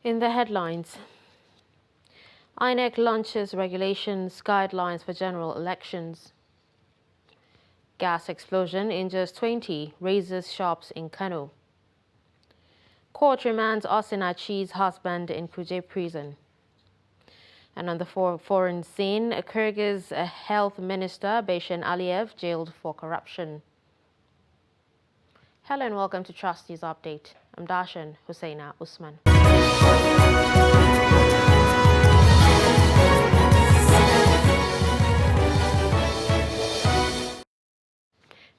In the headlines, INEC launches regulations guidelines for general elections. Gas explosion injures 20, razes shops in Kano. Court remands Osanachis' husband in Kuje prison. And on the foreign scene, Kyrgyz Health Minister Bayshen Aliyev jailed for corruption. Hello and welcome to Trust News Update. I'm Darshan Hussaina Usman.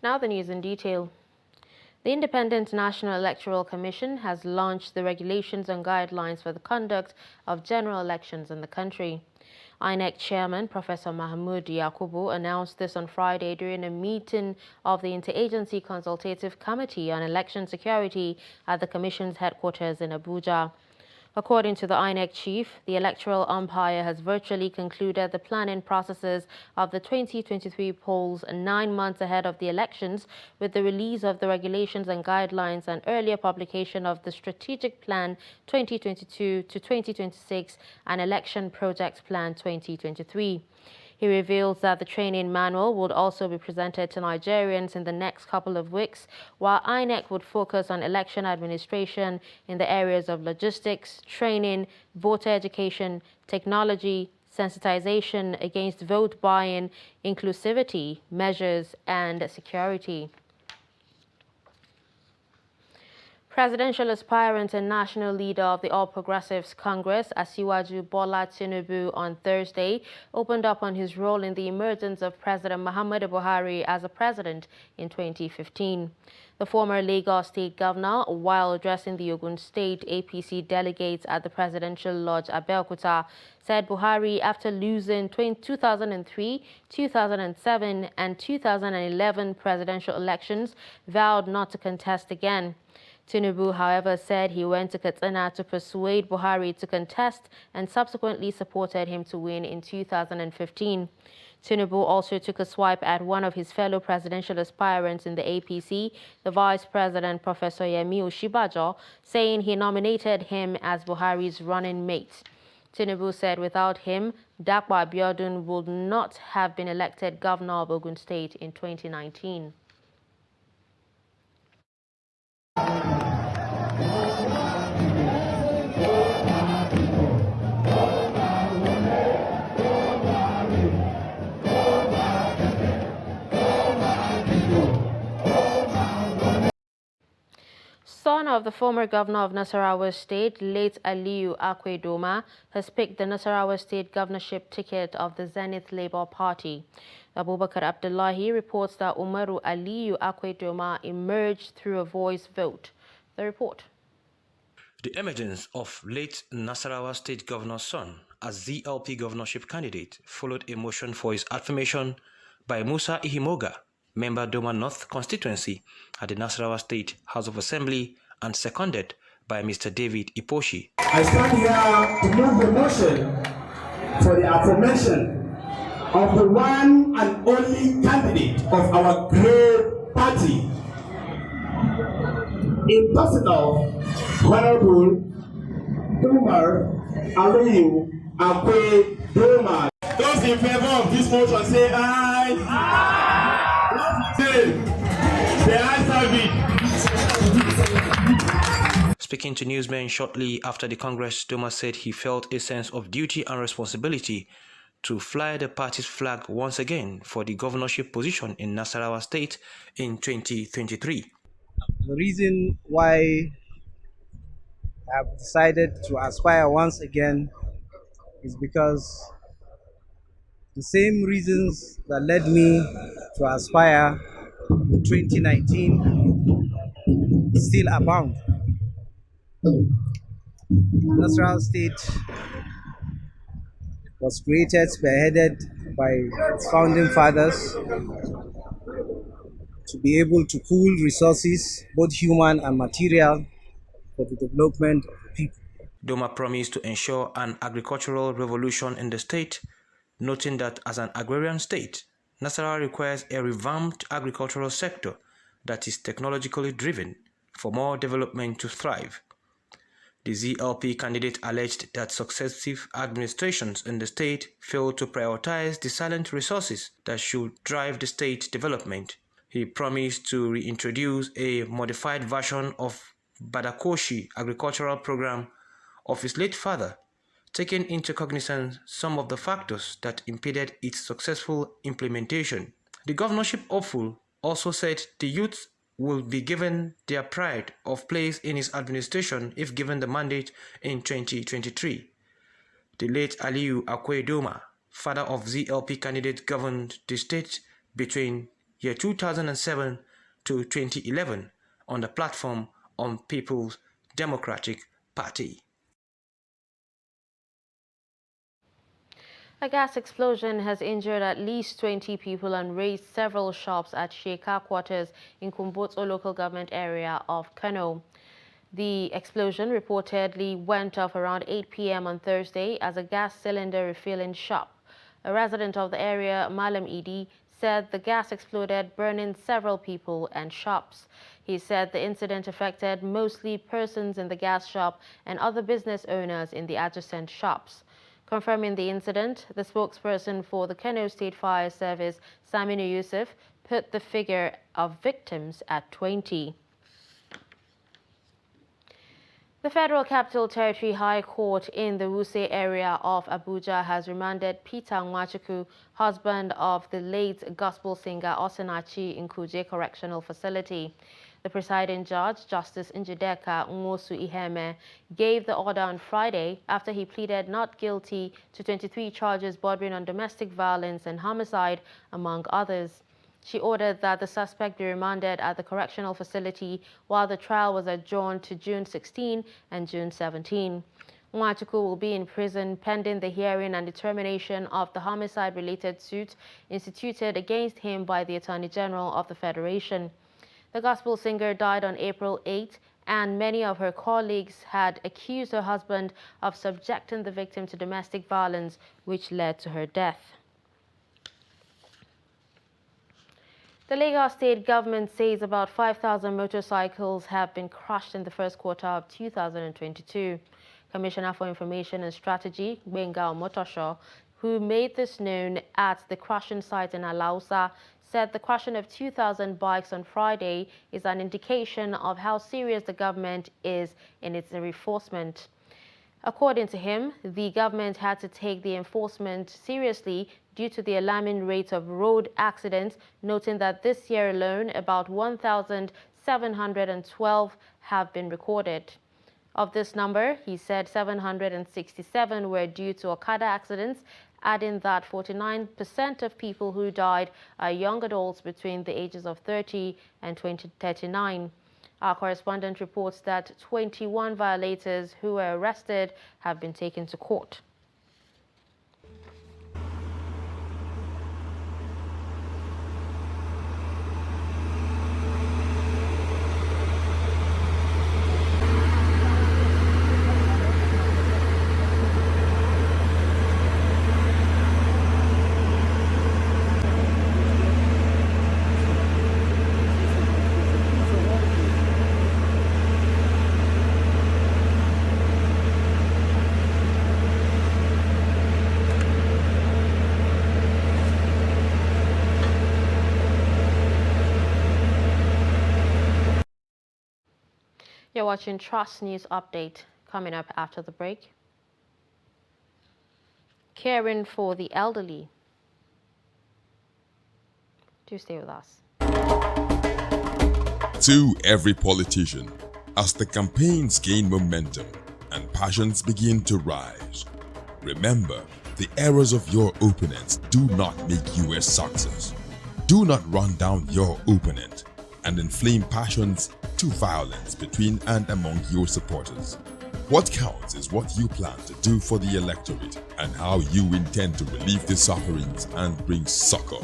Now the news in detail. The Independent National Electoral Commission has launched the regulations and guidelines for the conduct of general elections in the country. INEC Chairman Professor Mahmoud Yakubu announced this on Friday during a meeting of the Interagency Consultative Committee on Election Security at the Commission's headquarters in Abuja. According to the INEC chief, the electoral umpire has virtually concluded the planning processes of the 2023 polls 9 months ahead of the elections with the release of the regulations and guidelines and earlier publication of the Strategic Plan 2022 to 2026 and Election Project Plan 2023. He reveals that the training manual would also be presented to Nigerians in the next couple of weeks, while INEC would focus on election administration in the areas of logistics, training, voter education, technology, sensitization against vote buying, inclusivity measures, and security. Presidential aspirant and national leader of the All Progressives Congress, Asiwaju Bola Tinubu, on Thursday opened up on his role in the emergence of President Muhammadu Buhari as a president in 2015. The former Lagos State governor, while addressing the Gombe State APC delegates at the Presidential Lodge Abeokuta, said Buhari, after losing 2003, 2007 and 2011 presidential elections, vowed not to contest again. Tinubu, however, said he went to Katsina to persuade Buhari to contest and subsequently supported him to win in 2015. Tinubu also took a swipe at one of his fellow presidential aspirants in the APC, the Vice President Professor Yemi Osinbajo, saying he nominated him as Buhari's running mate. Tinubu said without him, Dakwa Abiodun would not have been elected governor of Ogun State in 2019. Son of the former governor of Nasarawa State, late Aliyu Akwe-Doma, has picked the Nasarawa State governorship ticket of the Zenith Labour Party. Abubakar Abdullahi reports that Umaru Aliyu Akwe-Doma emerged through a voice vote. The report. The emergence of late Nasarawa State Governor's son as the LP governorship candidate followed a motion for his affirmation by Musa Ihimoga, member Doma North constituency at the Nasarawa State House of Assembly, and seconded by Mr. David Iposhi. I stand here to move the motion for the affirmation of the one and only candidate of our great party, in person of Honorable Umar Aliyu Akwe-Doma. Those in favor of this motion say aye. Aye. Say, the ayes have it. Speaking to newsmen shortly after the Congress, Doma said he felt a sense of duty and responsibility to fly the party's flag once again for the governorship position in Nasarawa State in 2023. The reason why I have decided to aspire once again is because the same reasons that led me to aspire in 2019 still abound. Nasarawa State was created, spearheaded by its founding fathers, to be able to pool resources, both human and material, for the development of the people. Doma promised to ensure an agricultural revolution in the state, noting that as an agrarian state, Nasarawa requires a revamped agricultural sector that is technologically driven for more development to thrive. The ZLP candidate alleged that successive administrations in the state failed to prioritize the silent resources that should drive the state development. He promised to reintroduce a modified version of Badakoshi agricultural program of his late father, taking into cognizance some of the factors that impeded its successful implementation. The governorship hopeful also said the youth will be given their pride of place in his administration if given the mandate in 2023. The late Aliyu Akwe-Doma, father of ZLP candidate, governed the state between year 2007 to 2011 on the platform on People's Democratic Party. A gas explosion has injured at least 20 people and razed several shops at Sheka quarters in Kumbotso local government area of Kano. The explosion reportedly went off around 8 p.m. on Thursday as a gas cylinder refilling shop. A resident of the area, Malam Idi, said the gas exploded, burning several people and shops. He said the incident affected mostly persons in the gas shop and other business owners in the adjacent shops. Confirming the incident, the spokesperson for the Kano State Fire Service, Saminu Yusuf, put the figure of victims at 20. The Federal Capital Territory High Court in the Wuse area of Abuja has remanded Peter Nwachukwu, husband of the late gospel singer Osanachis, in Kuje Correctional Facility. The presiding judge, Justice Njideka Nwosu Iheme, gave the order on Friday after he pleaded not guilty to 23 charges bordering on domestic violence and homicide, among others. She ordered that the suspect be remanded at the correctional facility while the trial was adjourned to June 16 and June 17. Nwachukwu will be in prison pending the hearing and determination of the homicide-related suit instituted against him by the Attorney General of the Federation. The gospel singer died on April 8, and many of her colleagues had accused her husband of subjecting the victim to domestic violence, which led to her death. The Lagos State government says about 5,000 motorcycles have been crushed in the first quarter of 2022. Commissioner for Information and Strategy, Gbenga Omotosho, who made this known at the crushing site in Alausa, said the crushing of 2,000 bikes on Friday is an indication of how serious the government is in its enforcement. According to him, the government had to take the enforcement seriously due to the alarming rate of road accidents, noting that this year alone, about 1,712 have been recorded. Of this number, he said 767 were due to Okada accidents, adding that 49% of people who died are young adults between the ages of 30 and 39. Our correspondent reports that 21 violators who were arrested have been taken to court. You're watching Trust News Update. Coming up after the break. Caring for the elderly. Do stay with us. To every politician, as the campaigns gain momentum and passions begin to rise, remember, the errors of your opponents do not make you a success. Do not run down your opponent and inflame passions to violence between and among your supporters. What counts is what you plan to do for the electorate and how you intend to relieve their sufferings and bring succor.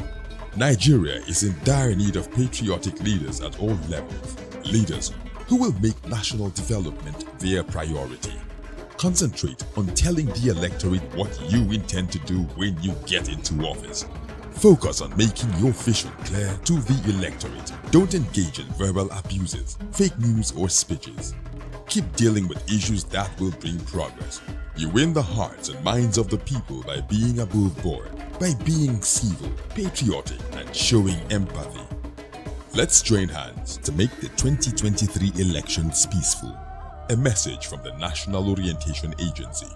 Nigeria is in dire need of patriotic leaders at all levels, leaders who will make national development their priority. Concentrate on telling the electorate what you intend to do when you get into office. Focus on making your vision clear to the electorate. Don't engage in verbal abuses, fake news or speeches. Keep dealing with issues that will bring progress. You win the hearts and minds of the people by being above board, by being civil, patriotic, and showing empathy. Let's join hands to make the 2023 elections peaceful. A message from the National Orientation Agency.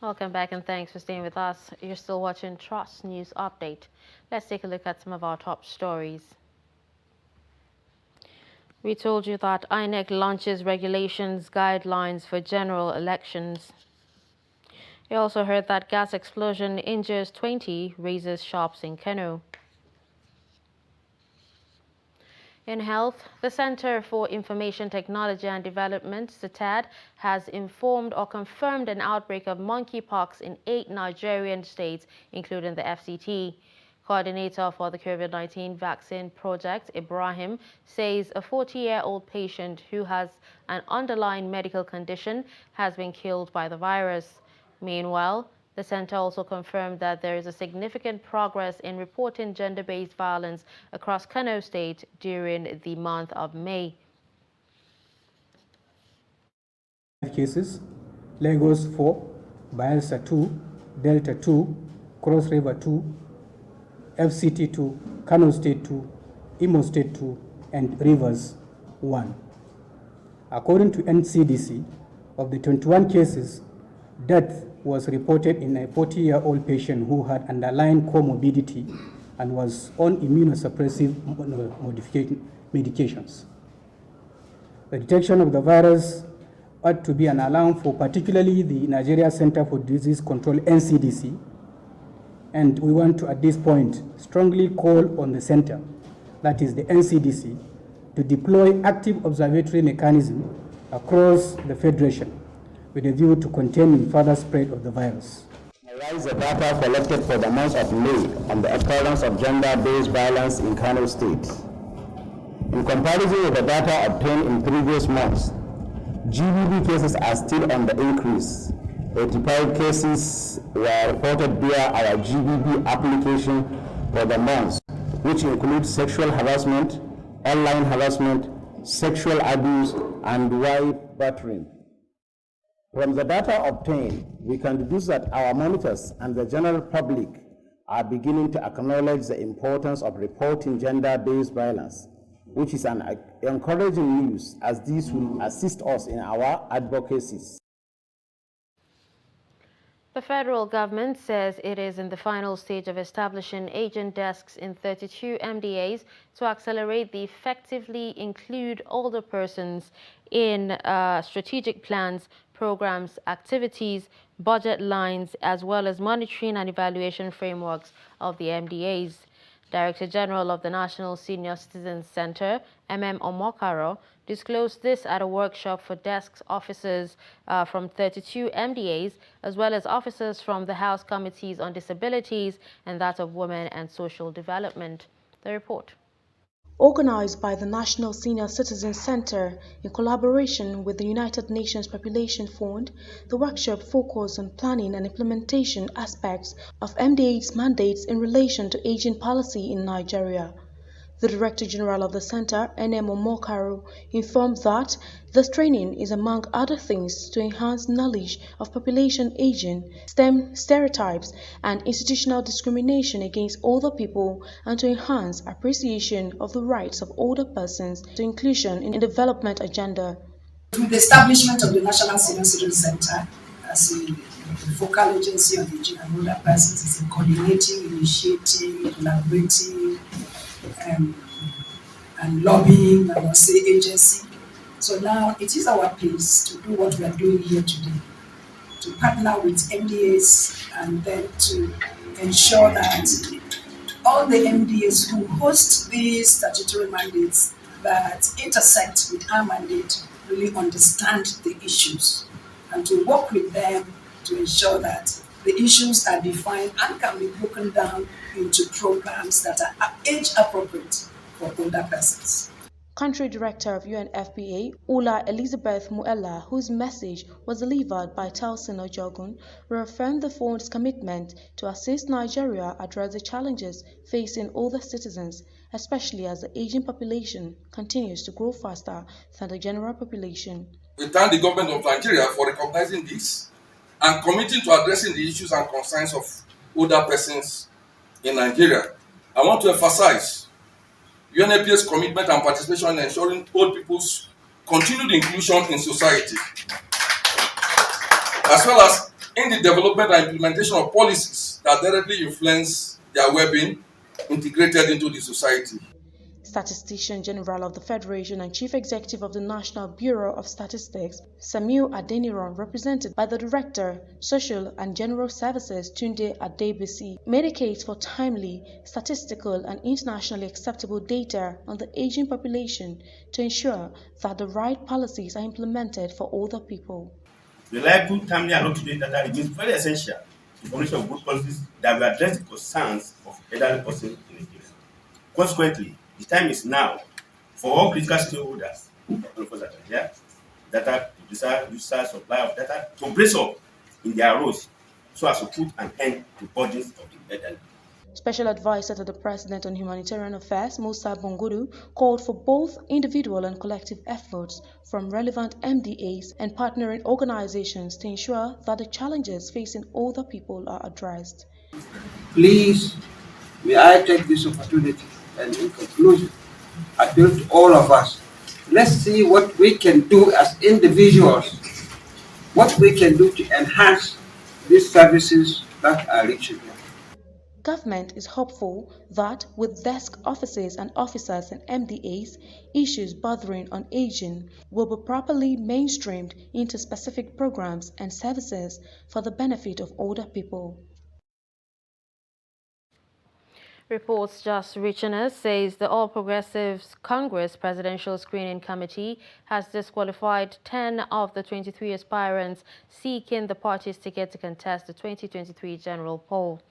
Welcome back and thanks for staying with us. You're still watching Trust News Update. Let's take a look at some of our top stories. We told you that INEC launches regulations guidelines for general elections. You also heard that gas explosion injures 20, raises shops in Kano. In health, the Center for Information Technology and Development, CITAD, has informed or confirmed an outbreak of monkeypox in 8 Nigerian states, including the FCT. Coordinator for the COVID-19 vaccine project, Ibrahim, says a 40-year-old patient who has an underlying medical condition has been killed by the virus. Meanwhile, the center also confirmed that there is a significant progress in reporting gender-based violence across Kano State during the month of May. Cases: Lagos 4, Bayelsa 2, Delta 2, Cross River 2, FCT 2, Kano State 2, Imo State 2, and Rivers 1. According to NCDC, of the 21 cases, death was reported in a 40-year-old patient who had underlying comorbidity and was on immunosuppressive medications. The detection of the virus ought to be an alarm for particularly the Nigeria Center for Disease Control, NCDC, and we want to, at this point, strongly call on the center, that is the NCDC, to deploy active observatory mechanism across the Federation with a view to containing further spread of the virus. Analyze the data collected for the month of May on the occurrence of gender-based violence in Kano State. In comparison with the data obtained in previous months, GBV cases are still on the increase. 85 cases were reported via our GBV application for the month, which includes sexual harassment, online harassment, sexual abuse, and wife battering. From the data obtained, we can deduce that our monitors and the general public are beginning to acknowledge the importance of reporting gender-based violence, which is an encouraging news, as this will assist us in our advocacies. The federal government says it is in the final stage of establishing agent desks in 32 MDAs to accelerate the effectively include older persons in strategic plans, programs, activities, budget lines, as well as monitoring and evaluation frameworks of the MDAs. Director General of the National Senior Citizens Center, Omokaro, disclosed this at a workshop for desk officers from 32 MDAs, as well as officers from the House Committees on Disabilities and that of Women and Social Development. The report. Organized by the National Senior Citizens Center in collaboration with the United Nations Population Fund, the workshop focused on planning and implementation aspects of MDA's mandates in relation to aging policy in Nigeria. The Director General of the Center, Nemo Mokaru, informed that this training is among other things to enhance knowledge of population aging, stem stereotypes and institutional discrimination against older people, and to enhance appreciation of the rights of older persons to inclusion in the development agenda. With the establishment of the National Senior Citizen Center as a focal agency on aging and older persons, is a coordinating, initiating, collaborating, and lobbying, and also agency. So now it is our place to do what we are doing here today, to partner with MDAs and then to ensure that all the MDAs who host these statutory mandates that intersect with our mandate really understand the issues, and to work with them to ensure that the issues are defined and can be broken down into programs that are age appropriate for older persons. Country Director of UNFPA, Ola Elizabeth Muella, whose message was delivered by Telson Ojogun, reaffirmed the fund's commitment to assist Nigeria address the challenges facing older citizens, especially as the aging population continues to grow faster than the general population. We thank the government of Nigeria for recognizing this and committing to addressing the issues and concerns of older persons in Nigeria. I want to emphasize UNFPA's commitment and participation in ensuring old people's continued inclusion in society, as well as in the development and implementation of policies that directly influence their well-being integrated into the society. Statistician General of the Federation and Chief Executive of the National Bureau of Statistics, Samuel Adeniran, represented by the Director, Social and General Services, Tunde Adebisi, made a case for timely, statistical and internationally acceptable data on the aging population to ensure that the right policies are implemented for older people. Reliable, timely and up-to-date data remains very essential to the formulation of good policies that will address the concerns of elderly persons in Nigeria. Consequently, the time is now for all critical stakeholders, data producer, users, supply of data, to brace up in their roles so as to put an end to burdens of the elderly. Special Advisor to the President on Humanitarian Affairs, Musa Bongudu, called for both individual and collective efforts from relevant MDAs and partnering organizations to ensure that the challenges facing older people are addressed. Please, may I take this opportunity and in conclusion, appeal to all of us. Let's see what we can do as individuals, what we can do to enhance these services that are reaching them. Government is hopeful that with desk officers and officers and MDAs, issues bordering on aging will be properly mainstreamed into specific programs and services for the benefit of older people. Reports just reaching us says the All Progressives Congress Presidential Screening Committee has disqualified 10 of the 23 aspirants seeking the party's ticket to contest the 2023 general poll.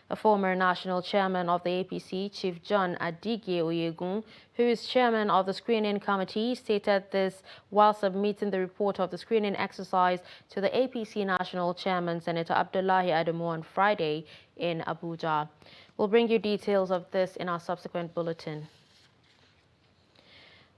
A former national chairman of the APC, Chief John Adige Oyegun, who is chairman of the screening committee, stated this while submitting the report of the screening exercise to the APC national chairman, Senator Abdullahi Adamu, on Friday in Abuja. We'll bring you details of this in our subsequent bulletin.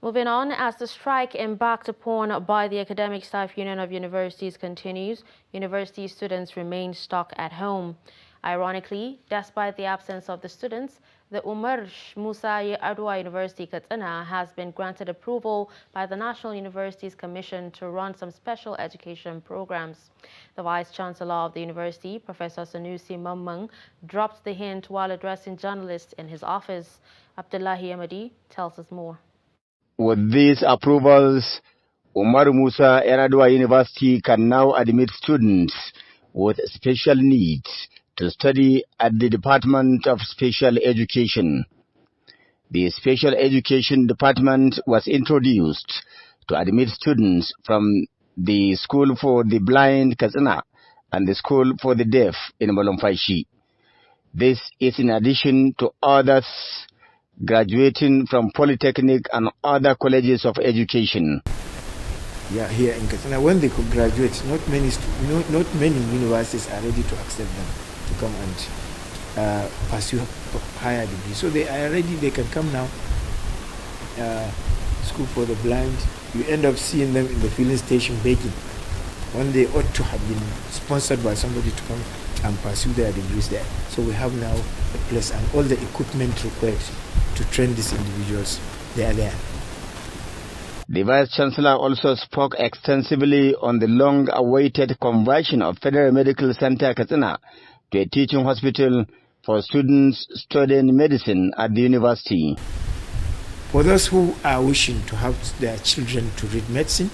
Moving on, as the strike embarked upon by the Academic Staff Union of Universities continues, university students remain stuck at home. Ironically, despite the absence of the students, the Umar Musa Yar'Adua University Katsina has been granted approval by the National Universities Commission to run some special education programs. The Vice-Chancellor of the university, Professor Sanusi Mamman, dropped the hint while addressing journalists in his office. Abdullahi Amadi tells us more. With these approvals, Umar Musa Yar'Adua University can now admit students with special needs to study at the Department of Special Education. The Special Education Department was introduced to admit students from the School for the Blind Katsina and the School for the Deaf in Molomfaishi. This is in addition to others graduating from Polytechnic and other colleges of education. Yeah, here in Katsina, when they could graduate, not many universities are ready to accept them to come and pursue higher degree. So they are ready, they can come now school for the blind, you end up seeing them in the filling station begging when they ought to have been sponsored by somebody to come and pursue their degrees there. So we have now a place and all the equipment required to train these individuals, they are there. The Vice-Chancellor also spoke extensively on the long-awaited conversion of Federal Medical Center Katsina to a teaching hospital for students studying medicine at the university. For those who are wishing to have their children to read medicine,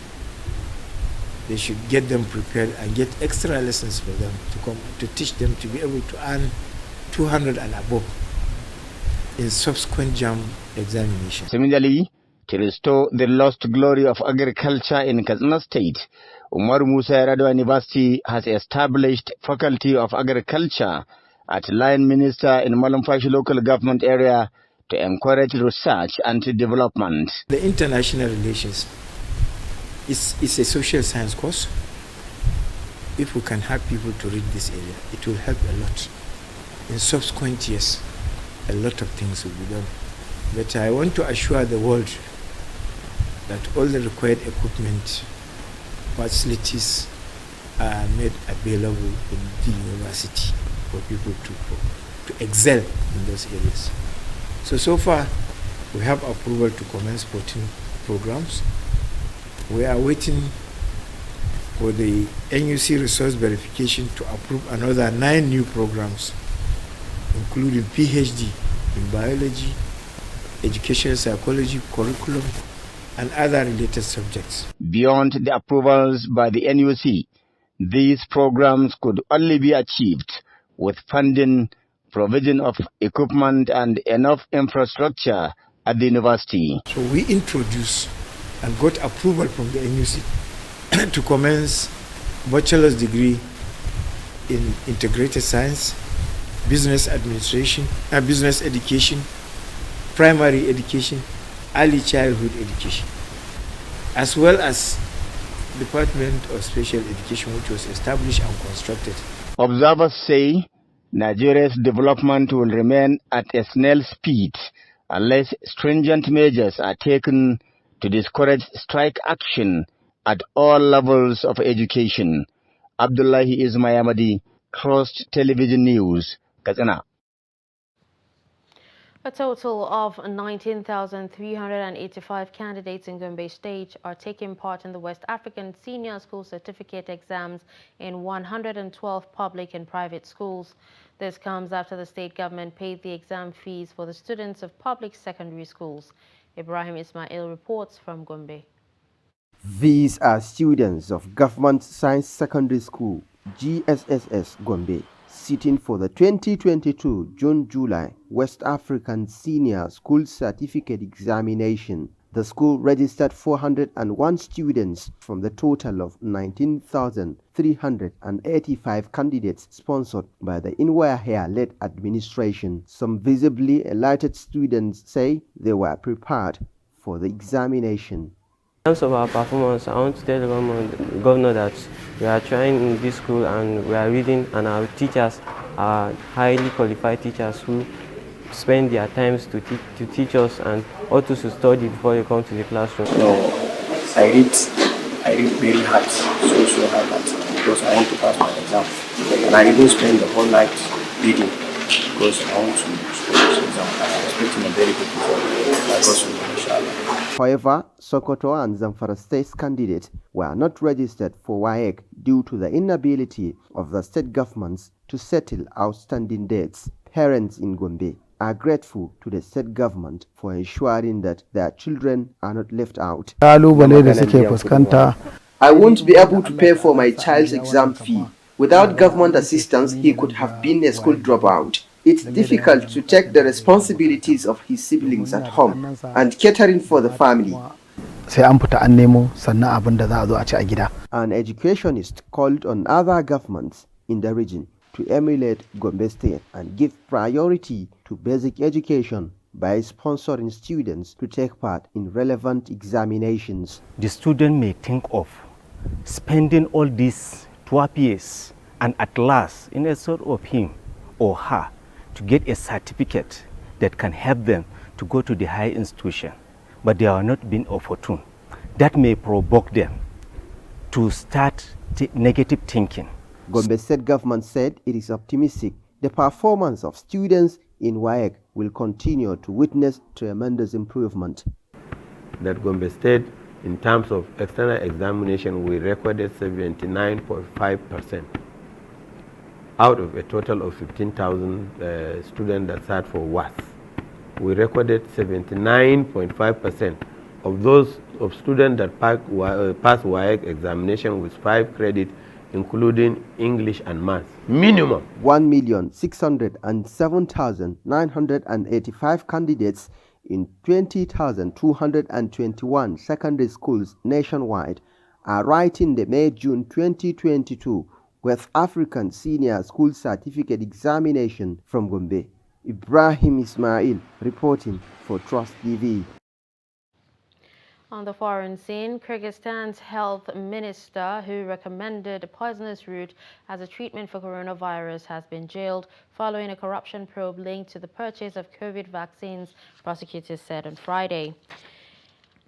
they should get them prepared and get extra lessons for them to come to teach them to be able to earn 200 and above in subsequent JAM examinations. Similarly, to restore the lost glory of agriculture in Katsina State, Umar Musa Yar'Adua University has established Faculty of Agriculture at Line Minister in Malumfashi local government area to encourage research and development. The international relations is a social science course. If we can have people to read this area, it will help a lot. In subsequent years, a lot of things will be done. But I want to assure the world that all the required equipment, facilities are made available in the university for people to excel in those areas. So far, we have approval to commence 14 programs. We are waiting for the NUC resource verification to approve another 9 new programs, including PhD in biology, educational psychology, curriculum, and other related subjects. Beyond the approvals by the NUC, these programs could only be achieved with funding, provision of equipment, and enough infrastructure at the university. So we introduced and got approval from the NUC to commence bachelor's degree in integrated science, business administration, business education, primary education, early childhood education, as well as Department of Special Education, which was established and constructed. Observers say Nigeria's development will remain at a snail speed unless stringent measures are taken to discourage strike action at all levels of education. Abdullahi Ismayamadi, Cross Television News, Katsina. A total of 19,385 candidates in Gombe State are taking part in the West African Senior School Certificate exams in 112 public and private schools. This comes after the state government paid the exam fees for the students of public secondary schools. Ibrahim Ismail reports from Gombe. These are students of Government Science Secondary School, GSSS Gombe, sitting for the 2022 June-July West African Senior School Certificate Examination. The school registered 401 students from the total of 19,385 candidates sponsored by the Inwaya-led administration. Some visibly enlightened students say they were prepared for the examination. In terms of our performance, I want to tell the governor that we are trying in this school and we are reading, and our teachers are highly qualified teachers who spend their times to teach us and also to study before you come to the classroom. No, I read very hard, so hard because I want to pass my exam. And I even spend the whole night reading because I want to score this exam. I'm expecting a very good result. I got so inshallah. However, Sokoto and Zamfara State candidates were not registered for WAEC due to the inability of the state governments to settle outstanding debts. Parents in Gombe are grateful to the state government for ensuring that their children are not left out. I won't be able to pay for my child's exam fee. Without government assistance, he could have been a school dropout. It's difficult to take the responsibilities of his siblings at home and catering for the family. An educationist called on other governments in the region to emulate Gombe State and give priority to basic education by sponsoring students to take part in relevant examinations. The student may think of spending all these 12 years and at last, in a sort of him or her, to get a certificate that can help them to go to the higher institution. but they are not being opportune. That may provoke them to start negative thinking. Gombe State government said it is optimistic the performance of students in WAEC will continue to witness tremendous improvement. That Gombe State, in terms of external examination, we recorded 79.5% out of a total of 15,000 students that sat for WAS. We recorded 79.5% of those students that passed WAEC examination with 5 credits, including English and Maths. Minimum. 1,607,985 candidates in 20,221 secondary schools nationwide are writing the May-June 2022 West African Senior School Certificate Examination from Gombe. Ibrahim Ismail reporting for Trust TV. On the foreign scene, Kyrgyzstan's health minister, who recommended a poisonous root as a treatment for coronavirus, has been jailed following a corruption probe linked to the purchase of COVID vaccines, prosecutors said on Friday.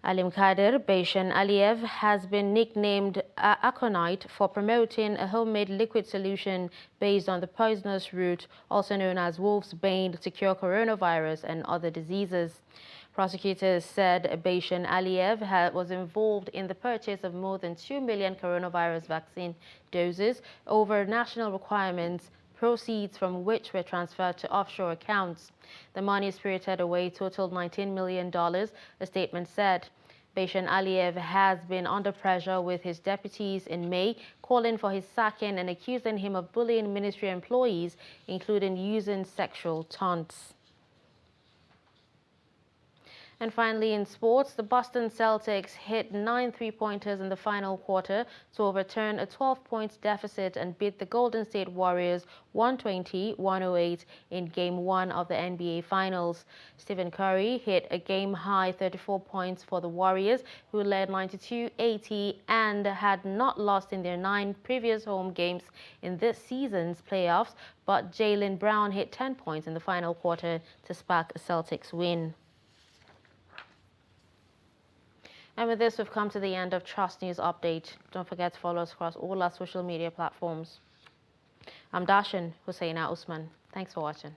Alimkadir Beishan Aliyev has been nicknamed Aconite for promoting a homemade liquid solution based on the poisonous root, also known as wolf's bane, to cure coronavirus and other diseases. Prosecutors said Beishan Aliyev was involved in the purchase of more than 2 million coronavirus vaccine doses over national requirements, proceeds from which were transferred to offshore accounts. The money spirited away totaled $19 million, a statement said. Beishan Aliyev has been under pressure with his deputies in May, calling for his sacking and accusing him of bullying ministry employees, including using sexual taunts. And finally, in sports, the Boston Celtics hit 9 three-pointers in the final quarter to overturn a 12-point deficit and beat the Golden State Warriors 120-108 in Game 1 of the NBA Finals. Stephen Curry hit a game-high 34 points for the Warriors, who led 92-80 and had not lost in their 9 previous home games in this season's playoffs, but Jaylen Brown hit 10 points in the final quarter to spark a Celtics win. And with this, we've come to the end of Trust News Update. Don't forget to follow us across all our social media platforms. I'm Darshan Hussaina Usman. Thanks for watching.